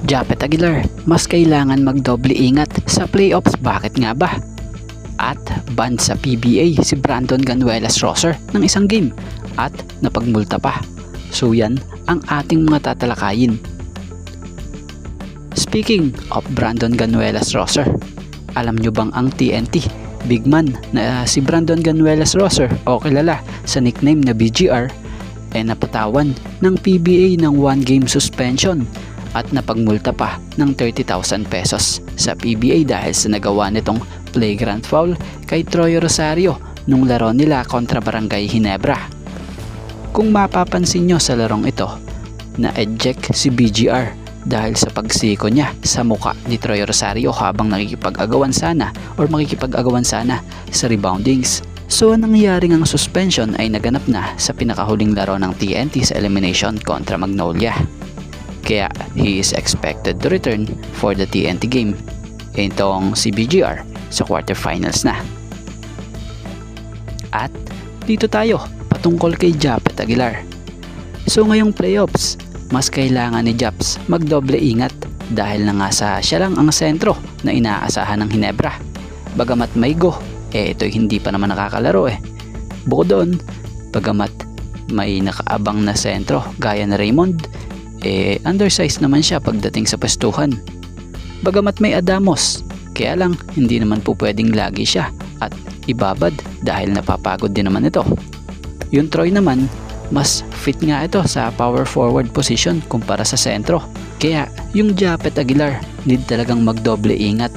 Japet Aguilar, mas kailangan magdoble ingat sa playoffs, bakit nga ba? At ban sa PBA si Brandon Ganuelas Rosser ng isang game at napagmulta pa. So yan ang ating mga tatalakayin. Speaking of Brandon Ganuelas Rosser, alam nyo bang ang TNT big man na si Brandon Ganuelas Rosser o kilala sa nickname na BGR ay napatawan ng PBA ng 1 game suspension at napagmulta pa ng 30,000 pesos sa PBA dahil sa nagawa nitong flagrant foul kay Troy Rosario nung laro nila kontra Barangay Ginebra. Kung mapapansin nyo sa larong ito, na-eject si BGR dahil sa pagsiko niya sa muka ni Troy Rosario habang nakikipag-agawan sana sa reboundings. So ang nangyaring ang suspension ay naganap na sa pinakahuling laro ng TNT sa elimination kontra Magnolia. Kaya he is expected to return for the TNT game. Itong si BGR sa quarterfinals na. At dito tayo patungkol kay Japet Aguilar. So ngayong playoffs, mas kailangan ni Japs magdoble ingat dahil na nga siya lang ang sentro na inaasahan ng Ginebra. Bagamat may go, ito hindi pa naman nakakalaro Bukod doon, bagamat may nakaabang na sentro gaya na Raymond, undersized naman siya pagdating sa pwestuhan. Bagamat may Adamos, kaya lang hindi naman po pwedeng lagi siya at ibabad dahil napapagod din naman ito. Yung Troy naman, mas fit nga ito sa power forward position kumpara sa sentro. Kaya yung Japet Aguilar need talagang magdoble ingat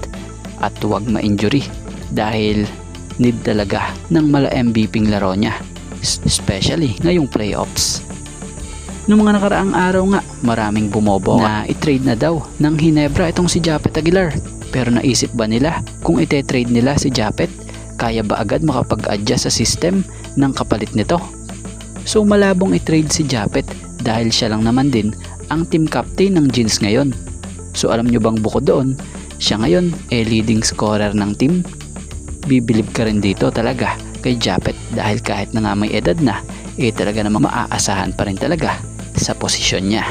at huwag ma-injury dahil need talaga ng mala-MVPing laro niya, especially ngayong playoffs. Noong mga nakaraang araw nga, maraming bumobo na i-trade na daw ng Ginebra itong si Japet Aguilar. Pero naisip ba nila kung ite-trade nila si Japet, kaya ba agad makapag-adjust sa system ng kapalit nito? So malabong i-trade si Japet dahil siya lang naman din ang team captain ng Gins ngayon. So alam nyo bang bukod doon, siya ngayon leading scorer ng team? Bibilib ka rin dito talaga kay Japet dahil kahit na nga may edad na, talaga namang maaasahan pa rin talaga sa posisyon niya.